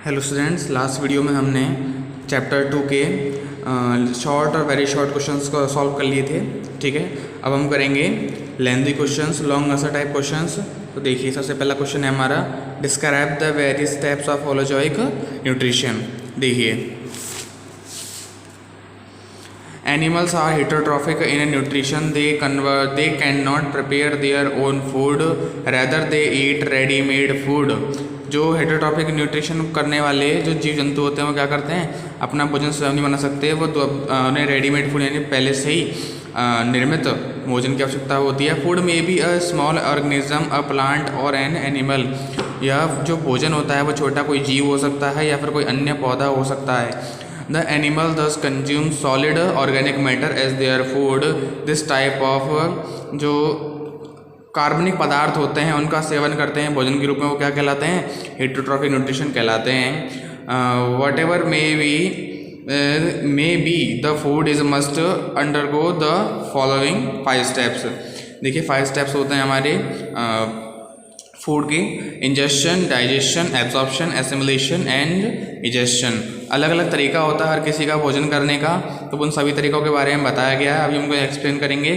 Hello students, last video में हमने chapter 2 के शॉर्ट और वेरी शॉर्ट क्वेश्चंस को सॉल्व कर लिए थे। ठीक है, अब हम करेंगे lengthy questions, long answer type questions. तो देखिए, सबसे पहला क्वेश्चन है हमारा, describe the various types of holozoic nutrition. देखिए, animals are heterotrophic in nutrition. They cannot prepare their own food, rather they eat ready-made food. जो हेटरोट्रॉफिक न्यूट्रिशन करने वाले जो जीव जंतु होते हैं वो क्या करते हैं, अपना भोजन स्वयं नहीं बना सकते। वो तो उन्हें रेडीमेड फूड यानी पहले से ही निर्मित भोजन की आवश्यकता होती है। फूड में भी a small organism, a plant और एन एनिमल। यह जो भोजन होता है वो छोटा कोई जीव हो सकता है या फिर कोई अन्य पौधा हो सकता है। The animal thus consumes solid organic matter as their food. This type of जो कार्बनिक पदार्थ होते हैं उनका सेवन करते हैं भोजन के रूप में, वो क्या कहलाते हैं, हेटरोट्रॉफिक न्यूट्रिशन कहलाते हैं। Whatever may be the food is must undergo the following 5 steps. देखिए 5 स्टेप्स होते हैं हमारे फूड के: ingestion, digestion, absorption, assimilation and egestion. अलग अलग तरीका होता है हर किसी का भोजन करने का, तो उन सभी तरीकों के बारे में बताया गया है। अभी हमको एक्सप्लेन करेंगे।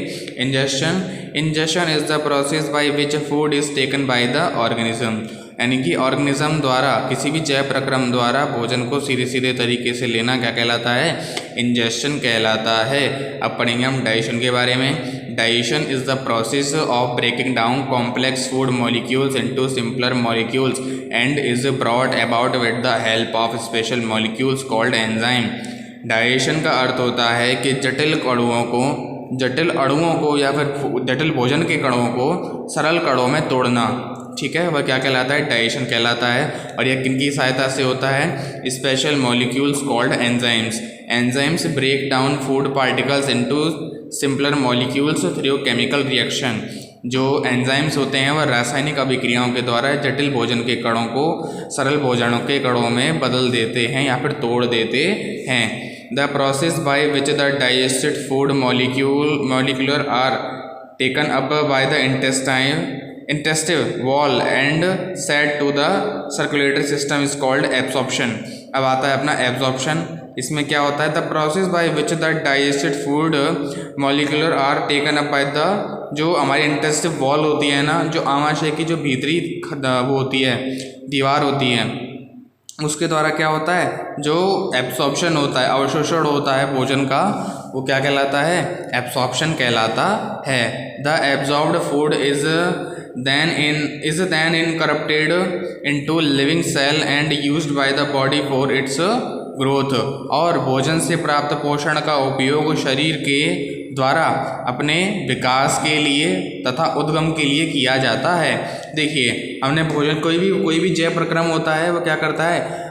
Ingestion is the process by which food is taken by the organism, यानी कि ऑर्गेनिज्म द्वारा, किसी भी जैव प्रक्रम द्वारा भोजन को सीधे सीधे तरीके से लेना क्या कहलाता है, इंजेशन कहलाता है। अब पढ़ेंगे हम डाइजेशन के बारे में। Digestion is the process of breaking down complex food molecules into simpler molecules and is brought about with the help of special molecules called enzyme. Digestion का अर्थ होता है कि जटिल अणुओं को या फिर जटिल भोजन के कणों को सरल कणों में तोड़ना। ठीक है, वह क्या कहलाता है, डाइजेशन कहलाता है। और यह किनकी सहायता से होता है, special molecules called enzymes. Enzymes break down food particles into simpler molecules through chemical reaction. जो एंजाइम्स होते हैं वह रासायनिक अभिक्रियाओं के द्वारा जटिल भोजन के कणों को सरल भोजनों के कणों में बदल देते हैं या फिर तोड़ देते हैं। The process by which the digested food molecular are taken up by the intestinal wall and set to the circulatory system is called absorption. अब आता है अपना एब्जॉर्प्शन। इसमें क्या होता है, the process by which the digested food molecular are taken up by the, जो हमारी इंटेस्टिव वॉल होती है ना, जो आमाशय की जो भीतरी वो होती है, दीवार होती है, उसके द्वारा क्या होता है, जो एब्सॉर्प्शन होता है, अवशोषण होता है भोजन का, वो क्या कहलाता है, एब्सॉर्प्शन कहलाता है। The absorbed food is then incorporated into living cell and used by the body for its growth। और भोजन से प्राप्त पोषण का उपयोग शरीर के द्वारा अपने विकास के लिए तथा उद्गम के लिए किया जाता है। देखिए, हमने भोजन, कोई भी जैव प्रक्रम होता है वो क्या करता है,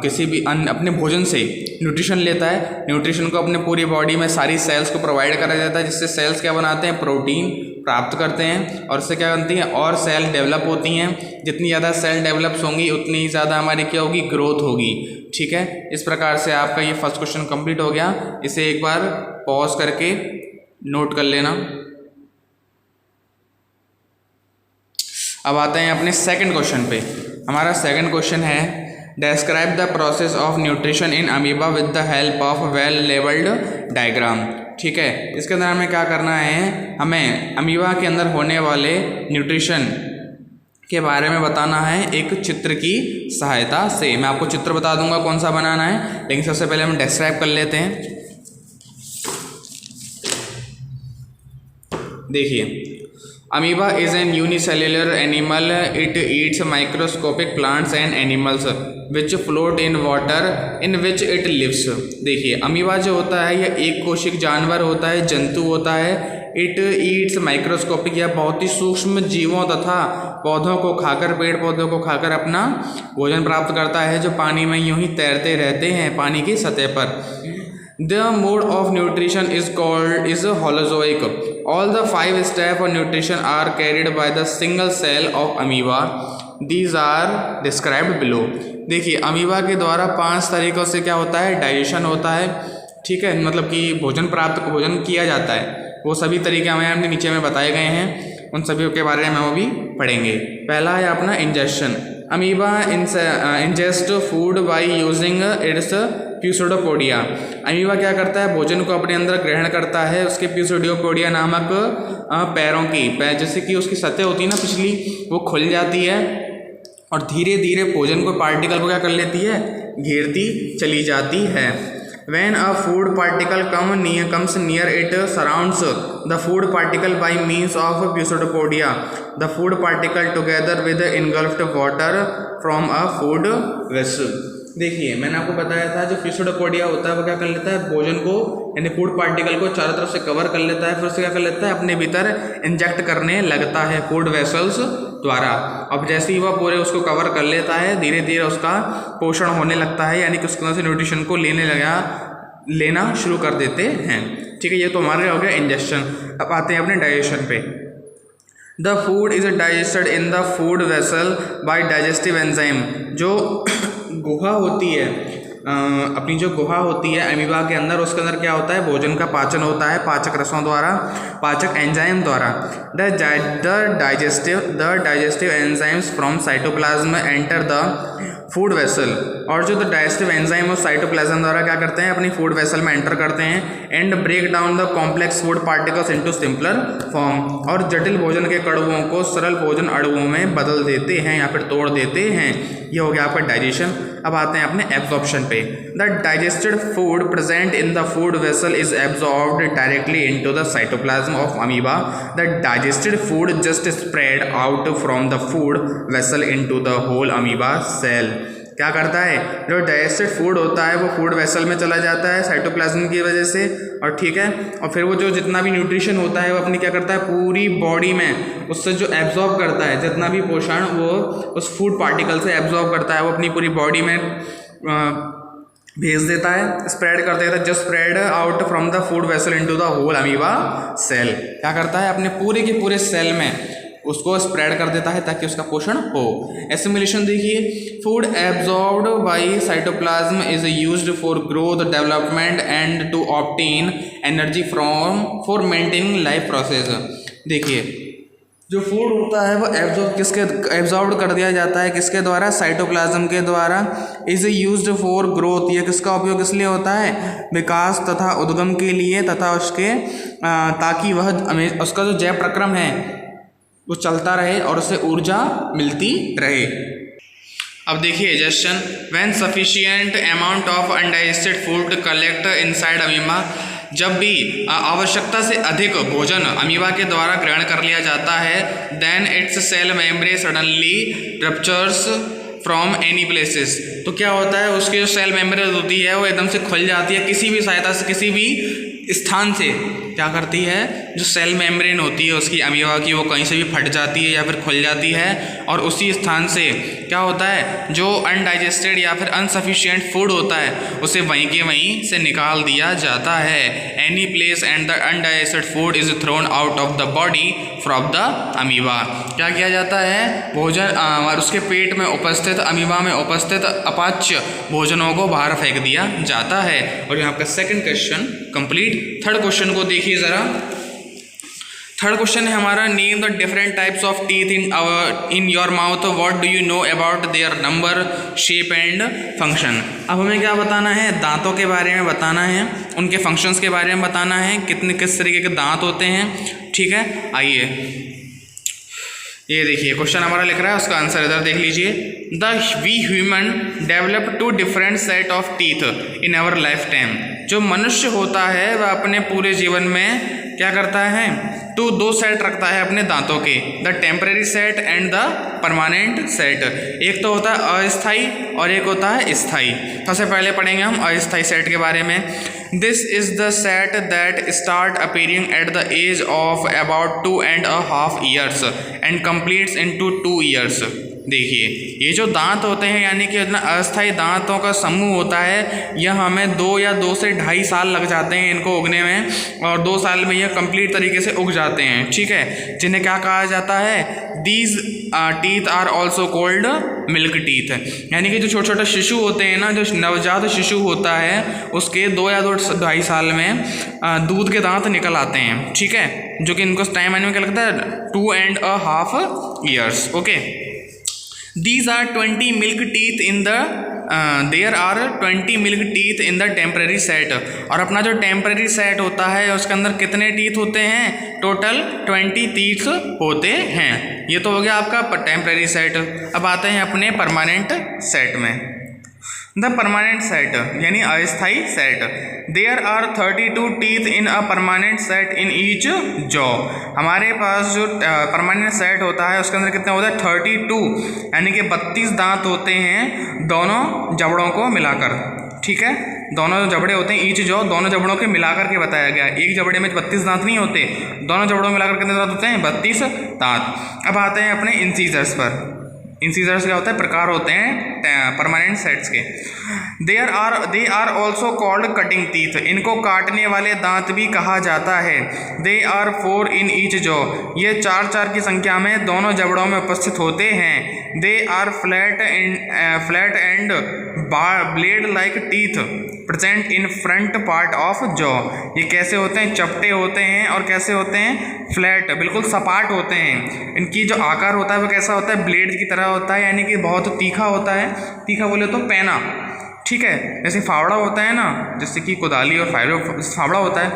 किसी भी अन्य अपने भोजन से न्यूट्रिशन लेता है। न्यूट्रिशन को अपने पूरी बॉडी में सारी सेल्स को प्रोवाइड करा जाता है, जिससे सेल्स क्या बनाते हैं, प्रोटीन प्राप्त करते हैं, और उससे क्या बनती हैं, और सेल डेवलप होती हैं। जितनी ज़्यादा सेल डेवलप्स होंगी उतनी ही ज़्यादा हमारी क्या होगी, ग्रोथ होगी। ठीक है, इस प्रकार से आपका ये फर्स्ट क्वेश्चन कंप्लीट हो गया। इसे एक बार पॉज करके नोट कर लेना। अब आते हैं अपने सेकंड क्वेश्चन पे। हमारा सेकंड क्वेश्चन है, describe the process of nutrition in amoeba with the help of well labelled diagram. ठीक है, इसके अंदर हमें क्या करना है, हमें अमीबा के अंदर होने वाले न्यूट्रिशन के बारे में बताना है एक चित्र की सहायता से। मैं आपको चित्र बता दूंगा कौन सा बनाना है, लेकिन सबसे पहले हम डिस्क्राइब कर लेते हैं। देखिए, amoeba is an unicellular animal, it eats microscopic plants and animals which float in water in which it lives. देखिए, अमीबा जो होता है यह एक कोशिक जानवर होता है, जंतु होता है। इट ईट्स माइक्रोस्कोपिक, या बहुत ही सूक्ष्म जीवों तथा पौधों को खाकर, पेड़ पौधों को खाकर अपना भोजन प्राप्त करता है, जो पानी में यूं ही तैरते रहते हैं पानी की सतह पर। The mode of nutrition is holozoic. All the 5 steps of nutrition are carried by the single cell of amoeba. These are described below. देखिए, अमीबा के द्वारा 5 तरीक़ों से क्या होता है, डाइजेशन होता है। ठीक है, मतलब कि भोजन किया जाता है। वो सभी तरीके हमें नीचे में बताए गए हैं, उन सभी के बारे में वो भी पढ़ेंगे। पहला है अपना ingestion. Amoeba ingest food by using its pseudopodia. Amoeba क्या करता है, भोजन को अपने अंदर ग्रहण करता है उसके प्यूसोडोपोडिया नामक पैरों की, जैसे कि उसकी सतह होती है ना पिछली, वो खुल जाती है और धीरे धीरे भोजन को पार्टिकल को क्या कर लेती है, घेरती चली जाती है। When a food particle comes near it, surrounds the food particle by means of pseudopodia. The food particle together with engulfed water from a food vessel. देखिए मैंने आपको बताया था जो प्यूसोडोपोडिया होता है वो क्या कर लेता है, भोजन को यानी फूड पार्टिकल को चारों तरफ से कवर कर लेता है, फिर से क्या कर लेता है, अपने भीतर इंजेक्ट करने लगता है फूड वेसल्स द्वारा। अब जैसे ही वह पूरे उसको कवर कर लेता है धीरे धीरे उसका पोषण होने लगता है, यानी कि उसके अंदर से न्यूट्रिशन को लेना शुरू कर देते हैं। ठीक है, ये तो हमारे हो गया इंजेक्शन। अब आते हैं अपने डाइजेशन पे। The food is digested in the food vessel by digestive enzyme. जो गुहा होती है, अपनी जो गुहा होती है अमीबा के अंदर, उसके अंदर क्या होता है, भोजन का पाचन होता है पाचक रसों द्वारा, पाचक एंजाइम द्वारा। The digestive enzymes from cytoplasm enter the food vessel. और जो द डाइजेस्टिव एंजाइम उस साइटोप्लाज्म द्वारा क्या करते हैं, अपनी फूड वेसल में एंटर करते हैं and break down the complex food particles into simpler form. और जटिल भोजन के कड़वों को सरल भोजन अणुओं में बदल देते हैं या फिर तोड़ देते हैं। ये हो गया आपका डाइजेशन। अब आते हैं अपने एब्जॉर्प्शन पे। The digested food present in the food vessel is absorbed directly into the cytoplasm of amoeba. The digested food just spread out from the food vessel into the whole amoeba cell. क्या करता है, जो digested food होता है वो food vessel में चला जाता है साइटोप्लाज्म की वजह से, और ठीक है, और फिर वो जो जितना भी न्यूट्रिशन होता है वो अपनी क्या करता है, पूरी बॉडी में उससे जो एब्जॉर्ब करता है, जितना भी पोषण वो उस फूड पार्टिकल से एब्जॉर्ब करता है वो अपनी पूरी बॉडी में भेज देता है, स्प्रेड कर देता है। Just spread out from the food vessel into the whole amoeba cell. क्या करता है, अपने पूरे के पूरे सेल में उसको स्प्रेड कर देता है ताकि उसका पोषण हो। एसिमिलेशन देखिए, food absorbed by cytoplasm is used for growth development and to obtain energy from for maintaining life process. देखिए जो फूड होता है वो एब्जॉर्ब कर दिया जाता है किसके द्वारा, साइटोप्लाज्म के द्वारा। इज यूज्ड फॉर ग्रोथ, ये किसका उपयोग किस लिए होता है, विकास तथा उद्गम के लिए, तथा उसके ताकि वह उसका जो जैव प्रक्रम है वो चलता रहे और उससे ऊर्जा मिलती रहे। अब देखिए digestion, when sufficient amount of undigested food collect inside amoeba. जब भी आवश्यकता से अधिक भोजन अमीबा के द्वारा ग्रहण कर लिया जाता है, then its cell membrane suddenly ruptures from any places. तो क्या होता है, उसकी जो सेल मेम्ब्रेन होती है वो एकदम से खुल जाती है, किसी भी सहायता से, किसी भी स्थान से क्या करती है, जो सेल मेम्ब्रेन होती है उसकी अमीबा की वो कहीं से भी फट जाती है या फिर खुल जाती है, और उसी स्थान से क्या होता है, जो अनडाइजेस्टेड या फिर अनसफिशिएंट फूड होता है उसे वहीं के वहीं से निकाल दिया जाता है। Any place and the undigested food is thrown out of the body from the amoeba. क्या किया जाता है, भोजन और उसके पेट में उपस्थित अमीबा में उपस्थित अपाच्य भोजनों को बाहर फेंक दिया जाता है। और यहाँ का second question complete. Third question को देखिए जरा। थर्ड क्वेश्चन है हमारा, name the different types of teeth in your mouth, what do you know about their number, shape and function. अब हमें क्या बताना है, दांतों के बारे में बताना है, उनके फंक्शंस के बारे में बताना है, किस तरीके के दांत होते हैं। ठीक है, आइए ये देखिए क्वेश्चन हमारा लिख रहा है, उसका आंसर इधर देख लीजिए। We human develop 2 different set of teeth in our life time. जो मनुष्य होता है वह अपने पूरे जीवन में क्या करता है, तो 2 सेट रखता है अपने दांतों के, the temporary set and the permanent set. एक तो होता है अस्थाई और एक होता है स्थाई। सबसे पहले पढ़ेंगे हम अस्थाई सेट के बारे में। This is the set that start appearing at the age of about 2.5 years and completes into 2 years। देखिए ये जो दांत होते हैं यानी कि अस्थायी दांतों का समूह होता है, यह हमें 2 या 2 से 2.5 साल लग जाते हैं इनको उगने में, और 2 साल में यह कंप्लीट तरीके से उग जाते हैं। ठीक है, जिन्हें क्या कहा जाता है, these teeth are also called milk teeth. यानी कि जो छोटे छोटे शिशु होते हैं ना, जो नवजात शिशु होता है उसके 2 या 2.5 साल में दूध के दांत निकल आते हैं। ठीक है, जो कि इनको टाइम आने में क्या लगता है, 2.5 years। Okay, These are 20 milk teeth in the there are 20 milk teeth in the temporary set। और अपना जो टेम्पररी सेट होता है उसके अंदर कितने टीथ होते हैं? टोटल 20 टीथ होते हैं। ये तो हो गया आपका टेम्पररी सेट। अब आते हैं अपने परमानेंट सेट में। द परमानेंट सेट यानी अस्थाई सेट। There are 32 teeth in a permanent set in each jaw. हमारे पास जो परमानेंट सेट होता है उसके अंदर कितना होता है? 32 यानी कि 32 दांत होते हैं दोनों जबड़ों को मिलाकर। ठीक है, दोनों जबड़े होते हैं ईच जॉ, दोनों जबड़ों के मिलाकर के बताया गया। एक जबड़े में 32 दांत नहीं होते, दोनों जबड़ों में मिलाकर कितने दांत होते हैं? 32 दांत। अब आते हैं अपने इंसीजर्स पर। इंसीजर्स क्या होता है? प्रकार होते हैं परमानेंट सेट्स के। They are also called cutting teeth. इनको काटने वाले दांत भी कहा जाता है। They are 4 in each jaw. ये 4 की संख्या में दोनों जबड़ों में उपस्थित होते हैं। They are flat and blade like teeth present in front part of jaw. ये कैसे होते हैं? चपटे होते हैं और कैसे होते हैं? फ्लैट, बिल्कुल सपाट होते हैं। इनकी जो आकार होता है वो कैसा होता है? ब्लेड की तरह होता है, यानी कि बहुत तीखा होता है। तीखा बोले तो पैना। ठीक है, जैसे फावड़ा होता है ना, जैसे कि कुदाली और फावड़ा होता है,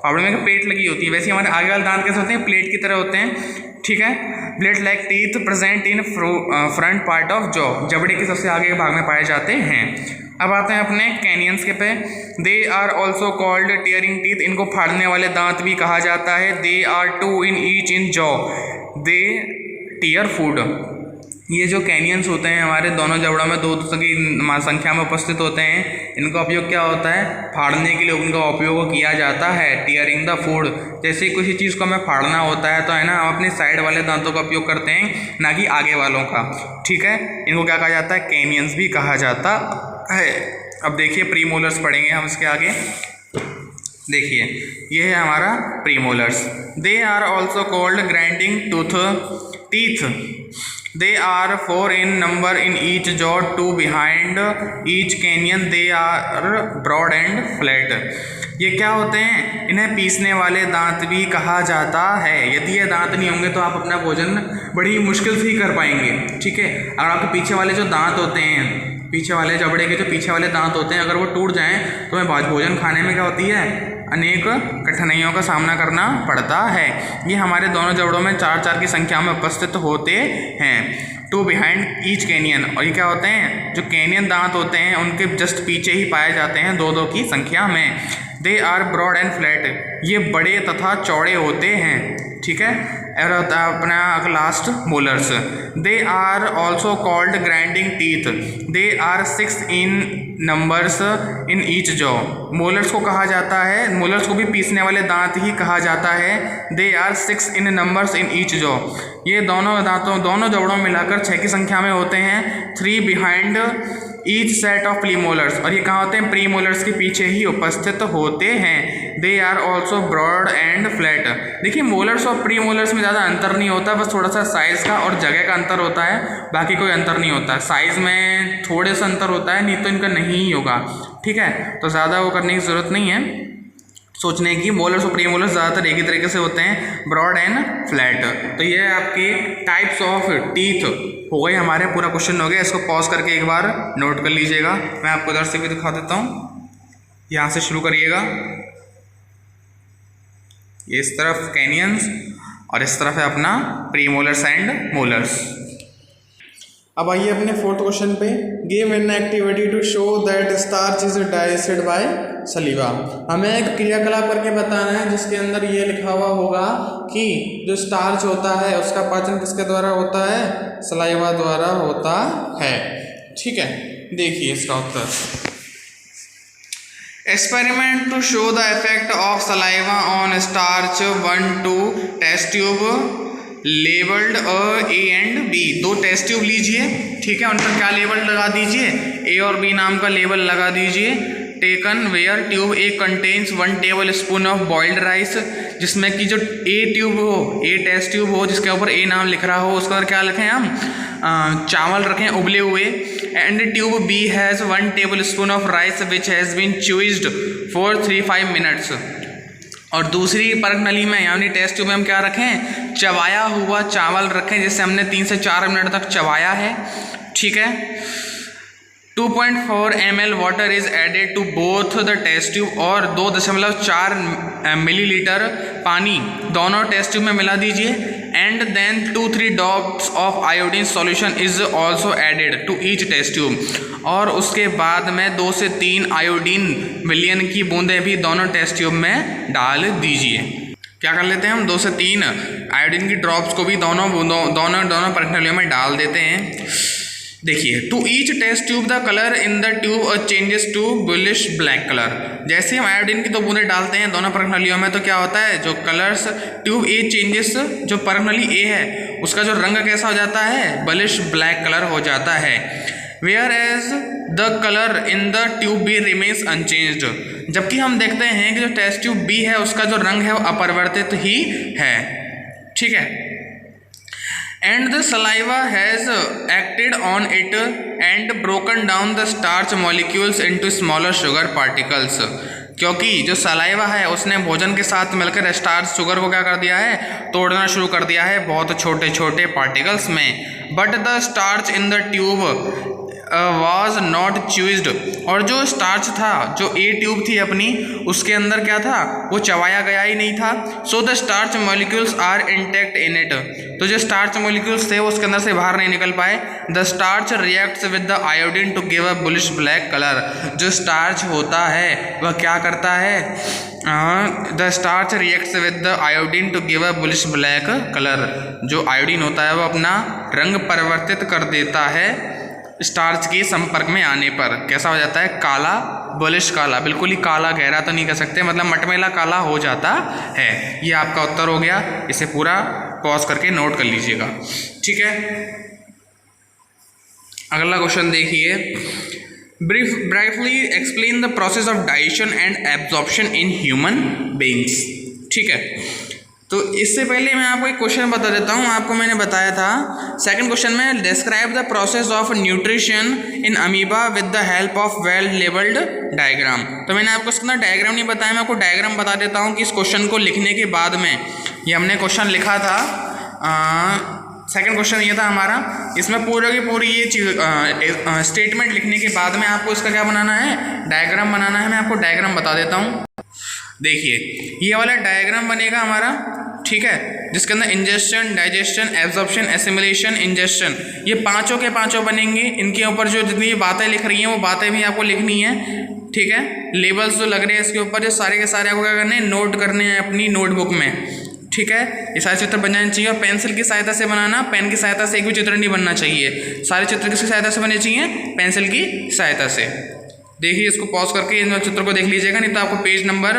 फावड़े में पेट लगी होती है, वैसे हमारे आगे वाले दांत कैसे होते हैं? प्लेट की तरह होते हैं। ठीक है, blade like teeth present in front part of jaw. जबड़े के सबसे आगे के भाग में पाए जाते हैं। अब आते हैं अपने कैनियंस के पे। They are also called tearing teeth. इनको फाड़ने वाले दांत भी कहा जाता है। They are 2 in each in jaw. They tear food. ये जो कैनियंस होते हैं हमारे दोनों जबड़ों में 2 की संख्या में उपस्थित होते हैं। इनका उपयोग क्या होता है? फाड़ने के लिए उनका उपयोग किया जाता है। Tearing the food. जैसे किसी चीज़ को हमें फाड़ना होता है तो है ना, हम अपने साइड वाले दांतों का उपयोग करते हैं, ना कि आगे वालों का। ठीक है, इनको क्या कहा जाता है? कैनियंस भी कहा जाता है। अब देखिए प्रीमोलर्स पढ़ेंगे हम इसके आगे। देखिए ये है हमारा premolars. They are also called grinding teeth. They are 4 in number in each jaw, 2 behind each canyon. They are broad and flat. ये क्या होते हैं? इन्हें पीसने वाले दांत भी कहा जाता है। यदि ये दांत नहीं होंगे तो आप अपना भोजन बड़ी मुश्किल से ही कर पाएंगे। ठीक है, अगर आपके पीछे वाले जो दांत होते हैं, पीछे वाले जबड़े के जो पीछे वाले दांत होते हैं, अगर वो टूट जाएं तो हमें भोजन खाने में क्या होती है? अनेक कठिनाइयों का सामना करना पड़ता है। ये हमारे दोनों जबड़ों में 4 की संख्या में उपस्थित होते हैं। 2 बिहाइंड ईच कैनियन। और ये क्या होते हैं? जो कैनियन दांत होते हैं उनके जस्ट पीछे ही पाए जाते हैं 2 की संख्या में। They are broad and flat. ये बड़े तथा चौड़े होते हैं। ठीक है, और होता है अपना last molars. They are also called grinding teeth. They are 6 in numbers in each jaw. Molars को कहा जाता है, मोलर्स को भी पीसने वाले दांत ही कहा जाता है। They are 6 in numbers in each jaw. ये दोनों जबड़ों मिलाकर 6 की संख्या में होते हैं। 3 behind each set of premolars. और ये कहाँ होते हैं? प्रीमोलर्स के पीछे ही उपस्थित होते हैं। They are also broad and flat. देखिए मोलर्स और प्रीमोलर्स में ज़्यादा अंतर नहीं होता, बस थोड़ा सा साइज़ का और जगह का अंतर होता है, बाकी कोई अंतर नहीं होता। साइज़ में थोड़े सा अंतर होता है, नहीं तो इनका नहीं ही होगा। ठीक है, तो ज़्यादा वो करने की ज़रूरत नहीं है सोचने की। मोलर्स और प्रीमोलर्स ज़्यादातर एक ही तरीके से होते हैं, ब्रॉड एंड फ्लैट। तो ये आपके टाइप्स ऑफ टीथ हो गए हमारे। पूरा क्वेश्चन हो गया। इसको पॉज करके एक बार नोट कर लीजिएगा। मैं आपको इधर से भी दिखा देता हूँ। यहाँ से शुरू करिएगा। ये इस तरफ कैनियंस और इस तरफ है अपना प्रीमोलर्स एंड मोलर्स। अब आइए अपने 4th क्वेश्चन पे। Give an activity to show that starch is digested by saliva. हमें एक क्रियाकलाप करके बताना है जिसके अंदर ये लिखा हुआ होगा कि जो स्टार्च होता है उसका पाचन किसके द्वारा होता है? सलाइवा द्वारा होता है। ठीक है, देखिए इसका उत्तर। Experiment to show the effect of saliva on starch 1 2 test tube labelled A and B। 2 test tube लीजिए। ठीक है, उन पर क्या लेबल लगा दीजिए? A और B नाम का लेबल लगा दीजिए। Taken where tube A contains 1 tablespoon of boiled rice. जिसमें कि जो A ट्यूब हो, A टेस्ट ट्यूब हो जिसके ऊपर A नाम लिख रहा हो, उसके अंदर क्या लिखें हम? चावल रखें उबले हुए। And tube B has 1 tablespoon of rice which has been chewed for 3-5 minutes. और दूसरी परख नली में यानी टेस्ट ट्यूब में हम क्या रखें? चबाया हुआ चावल रखें जैसे हमने 3 से 4 मिनट तक चबाया है, ठीक है। 2.4 ml water is added to both the test tube, और 2.4 मिलीलीटर पानी दोनों टेस्ट ट्यूब में मिला दीजिए। And then 2-3 drops of iodine solution is also added to each test tube, और उसके बाद में 2 से 3 आयोडीन विलयन की बूंदें भी दोनों टेस्ट ट्यूब में डाल दीजिए। क्या कर लेते हैं हम, 2 से 3 आयोडीन की ड्रॉप्स को भी दोनों परखनलियों में डाल देते हैं। देखिए, to each test tube the colour in the tube changes to bluish black colour. जैसे हम आयोडीन की 2 बूंदें डालते हैं दोनों परखनलियों में तो क्या होता है, जो कलर्स ट्यूब ए चेंजेस, जो परखनली ए है उसका जो रंग कैसा हो जाता है, ब्लैश ब्लैक कलर हो जाता है। Whereas the colour in the tube be remains unchanged, जबकि हम देखते हैं कि जो टेस्ट ट्यूब बी है उसका जो रंग है वो अपरिवर्तित ही है, ठीक है। And the saliva has acted on it and broken down the starch molecules into smaller sugar particles, क्योंकि जो सलाइवा है उसने भोजन के साथ मिलकर स्टार्च शुगर को क्या कर दिया है, तोड़ना शुरू कर दिया है बहुत छोटे छोटे पार्टिकल्स में। But the starch in the tube was not chewed, और जो स्टार्च था, जो ए ट्यूब थी अपनी, उसके अंदर क्या था, वो चबाया गया ही नहीं था। So the starch molecules are intact in it, तो जो स्टार्च मॉलिक्यूल्स थे वो उसके अंदर से बाहर नहीं निकल पाए। The starch reacts with the iodine to give a bluish black colour, जो स्टार्च होता है वह क्या करता है, the starch reacts with the iodine to give a bluish black colour, जो आयोडीन होता है वो अपना रंग परिवर्तित कर देता है स्टार्च के संपर्क में आने पर। कैसा हो जाता है, काला, ब्लैश काला, बिल्कुल ही काला, गहरा तो नहीं कह सकते, मतलब मटमैला काला हो जाता है। ये आपका उत्तर हो गया, इसे पूरा पॉज करके नोट कर लीजिएगा, ठीक है। अगला क्वेश्चन देखिए, briefly explain the process of digestion and absorption in human beings, ठीक है। तो इससे पहले मैं आपको एक क्वेश्चन बता देता हूँ। आपको मैंने बताया था सेकंड क्वेश्चन में, describe the process of nutrition in amoeba with the help of well labelled diagram. तो मैंने आपको इसका डायग्राम नहीं बताया, मैं आपको डायग्राम बता देता हूँ कि इस क्वेश्चन को लिखने के बाद में, ये हमने क्वेश्चन लिखा था, सेकंड क्वेश्चन ये था हमारा, इसमें पूरा की पूरी ये चीज़ स्टेटमेंट लिखने के बाद में आपको इसका क्या बनाना है, डायग्राम बनाना है। मैं आपको डायग्राम बता देता हूँ। देखिए, ये वाला डायग्राम बनेगा हमारा, ठीक है, जिसके अंदर injection, digestion, absorption, assimilation, injection, ये पांचों के पांचों बनेंगे। इनके ऊपर जो जितनी बातें लिख रही हैं वो बातें भी आपको लिखनी है, ठीक है। लेबल्स जो लग रहे हैं इसके ऊपर, ये सारे के सारे आपको क्या करने हैं, नोट करने हैं अपनी नोटबुक में, ठीक है। ये सारे चित्र बन जाने चाहिए, और पेंसिल की सहायता से बनाना, पेन की सहायता से एक भी चित्र नहीं बनना चाहिए। सारे चित्र किसकी सहायता से बनने चाहिए, पेंसिल की सहायता से। देखिए, इसको पॉज करके इन चित्र को देख लीजिएगा, नहीं तो आपको पेज नंबर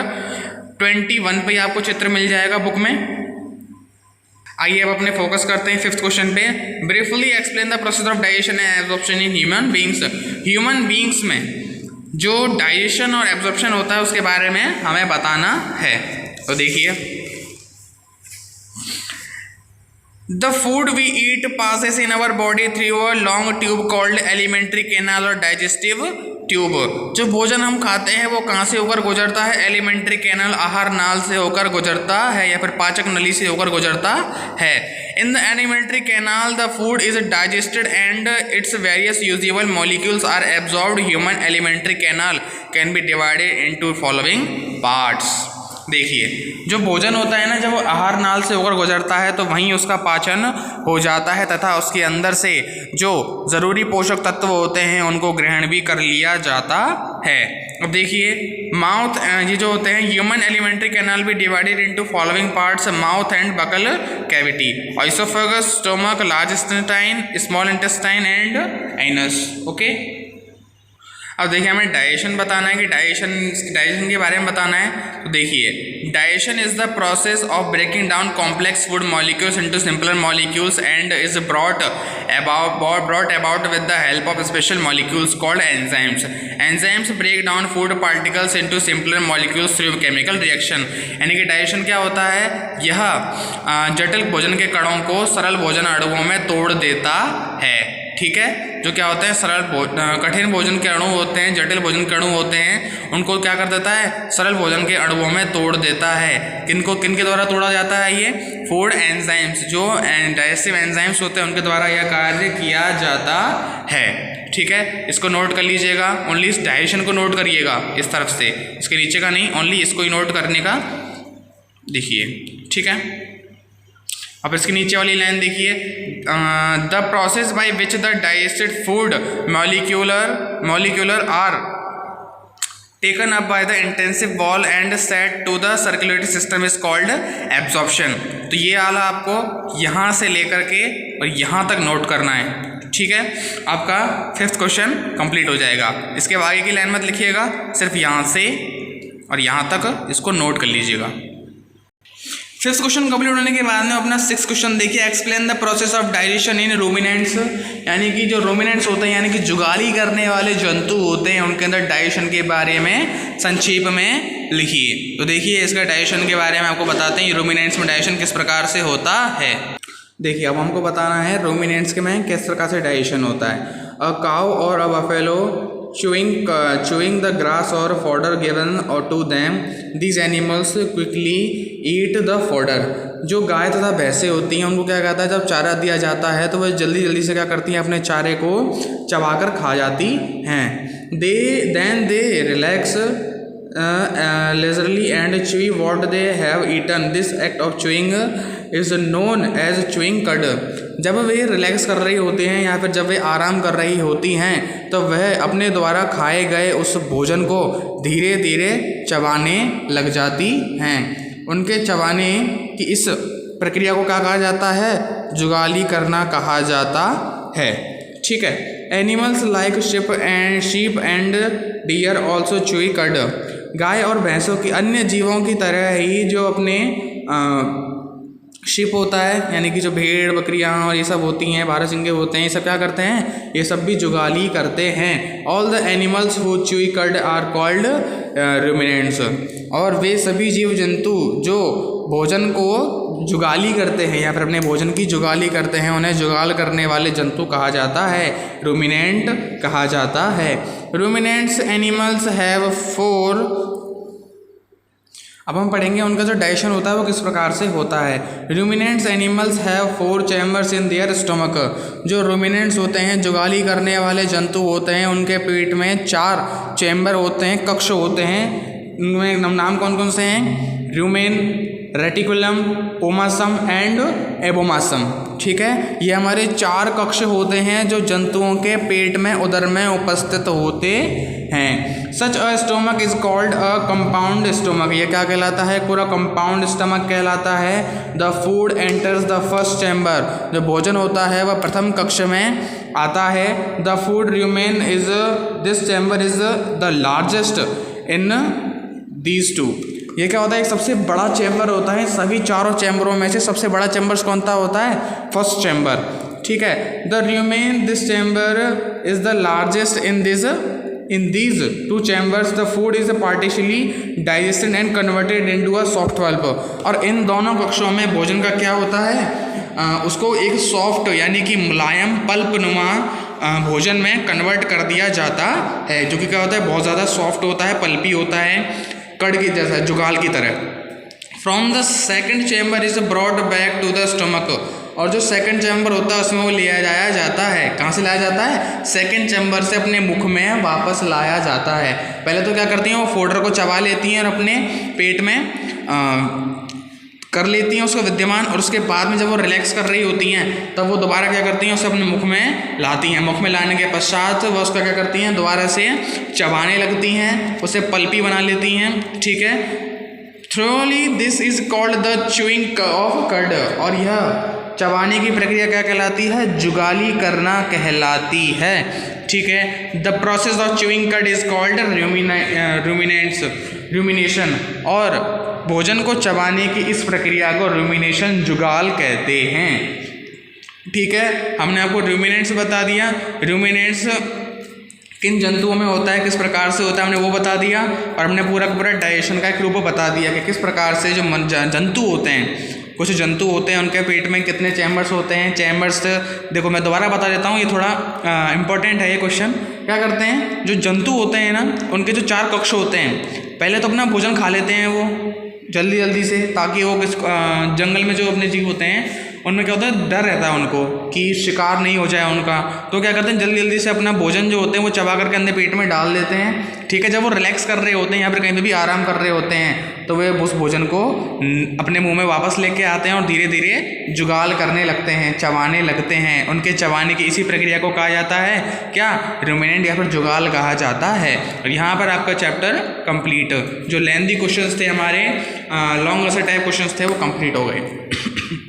21 पे आपको चित्र मिल जाएगा बुक में। आइए अब अपने फोकस करते हैं फिफ्थ क्वेश्चन पे। Briefly explain the process of digestion and absorption in human beings. Human beings में जो डाइजेशन और एब्जॉर्प्शन होता है उसके बारे में हमें बताना है। तो देखिए, The food we eat passes in our body through a long tube called alimentary canal और digestive tube। जो भोजन हम खाते हैं वो कहाँ से होकर गुजरता है, एलिमेंट्री कैनल, आहार नाल से होकर गुजरता है, या फिर पाचक नली से होकर गुजरता है। In the alimentary canal, the food is digested and its various usable molecules are absorbed. Human alimentary canal can be divided into following parts। देखिए, जो भोजन होता है ना, जब वो आहार नाल से होकर गुजरता है तो वहीं उसका पाचन हो जाता है, तथा उसके अंदर से जो ज़रूरी पोषक तत्व होते हैं उनको ग्रहण भी कर लिया जाता है। अब देखिए, माउथ, ये जो होते हैं ह्यूमन एलिमेंट्री कैनाल भी divided into following parts, mouth and buccal cavity, oesophagus, stomach, large intestine, small intestine and anus. Okay, अब देखिए, हमें डाइजेशन बताना है कि डाइजेशन के बारे में बताना है। तो देखिए, digestion is the process of breaking down complex food molecules into simpler molecules and is brought about with the help of special molecules called enzymes. Enzymes break down food particles into simpler molecules through chemical reaction. यानी कि digestion क्या होता है, यह जटिल भोजन के कणों को सरल भोजन अणुओं में तोड़ देता है, ठीक है। जो क्या होते हैं, कठिन भोजन के अणु होते हैं, जटिल भोजन के अणु होते हैं, उनको क्या कर देता है, सरल भोजन के अणुओं में तोड़ देता है। किनके द्वारा तोड़ा जाता है, ये फूड एंजाइम्स, जो डाइजेस्टिव एंजाइम्स होते हैं उनके द्वारा यह कार्य किया जाता है। ठीक है, इसको नोट कर लीजिएगा, ओनली इस डाइजेशन को नोट करिएगा इस तरफ से, इसके नीचे का नहीं, ओनली इसको ही नोट करने का देखिए। ठीक है, अब इसके नीचे वाली लाइन देखिए, the process by which the digested food molecular are taken up by the intensive wall and set to the circulatory system is called absorption. तो ये वाला आपको यहाँ से लेकर के और यहाँ तक नोट करना है। ठीक है, आपका 5th क्वेश्चन कंप्लीट हो जाएगा। इसके आगे की लाइन मत लिखिएगा, सिर्फ यहाँ से और यहाँ तक इसको नोट कर लीजिएगा। 5th क्वेश्चन कंप्लीट होने के बाद में अपना 6th क्वेश्चन देखिए, explain the process of digestion in ruminants. यानी कि जो रूमिनेंट्स होते हैं यानी कि जुगाली करने वाले जंतु होते हैं, उनके अंदर डाइजेशन के बारे में संक्षेप में लिखिए। तो देखिए इसका डाइजेशन के बारे में आपको बताते हैं, रूमिनेंट्स में डाइजेशन किस प्रकार से होता है। देखिए अब हमको बताना है रूमिनेंट्स के में किस प्रकार से डाइजेशन होता है। अ काउ और अ buffalo chewing the grass or fodder given to them, these animals quickly eat the fodder। जो गाय तथा भैंसें होती हैं उनको क्या कहता है, जब चारा दिया जाता है तो वह जल्दी जल्दी से क्या करती हैं, अपने चारे को चबाकर खा जाती हैं। they relax leisurely and chew what they have eaten। this act of chewing is known as chewing cud। जब वे रिलैक्स कर रही होते हैं या फिर जब वे आराम कर रही होती हैं तो वह अपने द्वारा खाए गए उस भोजन को धीरे धीरे चबाने लग जाती हैं। उनके चबाने की इस प्रक्रिया को क्या कहा जाता है, जुगाली करना कहा जाता है। ठीक है, animals like sheep and deer also chew cud. गाय और भैंसों की अन्य जीवों की तरह ही जो अपने शिप होता है यानी कि जो भेड़ बकरियां और ये सब होती हैं, बारहसिंगे होते हैं, ये सब क्या करते हैं, ये सब भी जुगाली करते हैं। All the animals who chew कड आर कॉल्ड रूमिनेंट्स। और वे सभी जीव जंतु जो भोजन को जुगाली करते हैं या फिर अपने भोजन की जुगाली करते हैं, उन्हें जुगाल करने वाले जंतु कहा जाता है, रूमिनेंट कहा जाता है। Ruminants animals have 4। अब हम पढ़ेंगे उनका जो डाइजेशन होता है वो किस प्रकार से होता है। Ruminants animals have 4 chambers in their stomach. जो रूमिनेंट्स होते हैं, जुगाली करने वाले जंतु होते हैं, उनके पेट में 4 चैम्बर होते हैं, कक्ष होते हैं। उनमें नाम कौन कौन से हैं, रूमेन, रेटिकुलम, ओमासम एंड एबोमासम। ठीक है, ये हमारे 4 कक्ष होते हैं जो जंतुओं के पेट में उदर में उपस्थित होते हैं। Such a stomach is called a compound stomach. ये क्या कहलाता है, पूरा कंपाउंड स्टमक कहलाता है। The food enters the first chamber. जो भोजन होता है वह प्रथम कक्ष में आता है। The food rumen is this chamber is the largest in these 2। ये क्या होता है, एक सबसे बड़ा चैम्बर होता है। सभी 4 चैम्बरों में से सबसे बड़ा चैम्बर कौन सा होता है, फर्स्ट चैम्बर। ठीक है, the rumen this chamber is the largest in these 2 chambers the food is partially digested and converted into a soft pulp। और इन दोनों कक्षों में भोजन का क्या होता है, उसको एक सॉफ्ट यानी कि मुलायम पल्प नुमा भोजन में कन्वर्ट कर दिया जाता है, जो कि क्या होता है, बहुत ज़्यादा सॉफ्ट होता है, पल्पी होता है, कड़ की जैसा, जुगाल की तरह। From the second chamber is brought back to the stomach. और जो सेकंड चैम्बर होता है उसमें वो ले जाया जाता है, कहाँ से लाया जाता है, सेकंड चैम्बर से अपने मुख में वापस लाया जाता है। पहले तो क्या करती हैं, वो फोल्डर को चबा लेती हैं और अपने पेट में कर लेती हैं उसको विद्यमान, और उसके बाद में जब वो रिलैक्स कर रही होती हैं तब वो दोबारा क्या करती हैं, उसे अपने मुख में लाती हैं। मुख में लाने के पश्चात वो उसका क्या करती हैं, दोबारा से चबाने लगती हैं, उसे पल्पी बना लेती हैं। ठीक है, thoroughly this is called the chewing of curd. और यह चबाने की प्रक्रिया क्या कहलाती है, जुगाली करना कहलाती है। ठीक है, the process of chewing curd is called rumination. और भोजन को चबाने की इस प्रक्रिया को रूमिनेशन, जुगाल कहते हैं। ठीक है, हमने आपको रूमिनेंट्स बता दिया, रूमिनेंट्स किन जंतुओं में होता है, किस प्रकार से होता है, हमने वो बता दिया। और हमने पूरा डाइजेशन का एक रूप बता दिया कि किस प्रकार से जो जंतु होते हैं, कुछ जंतु होते हैं उनके पेट में कितने चैम्बर्स होते हैं। चैम्बर्स देखो मैं दोबारा बता देता हूँ, ये थोड़ा इंपॉर्टेंट है ये क्वेश्चन। क्या करते हैं, जो जंतु होते हैं ना, उनके जो 4 कक्ष होते हैं, पहले तो अपना भोजन खा लेते हैं वो, जल्दी जल्दी से, ताकि वो जंगल में जो अपने जीव होते हैं उनमें क्या होता है, डर रहता है उनको कि शिकार नहीं हो जाए उनका, तो क्या करते हैं जल्दी जल्दी से अपना भोजन जो होते हैं वो चबा करके अंदर पेट में डाल देते हैं। ठीक है, जब वो रिलैक्स कर रहे होते हैं या फिर कहीं पे भी आराम कर रहे होते हैं तो वे उस भोजन को अपने मुंह में वापस लेके आते हैं और धीरे धीरे जुगाल करने लगते हैं, चबाने लगते हैं। उनके चबाने की इसी प्रक्रिया को कहा जाता है क्या, रुमिनेंट या फिर जुगाल कहा जाता है। और यहाँ पर आपका चैप्टर कंप्लीट। जो लेंथी क्वेश्चंस थे हमारे, लॉन्ग आंसर टाइप क्वेश्चंस थे वो कंप्लीट हो गए।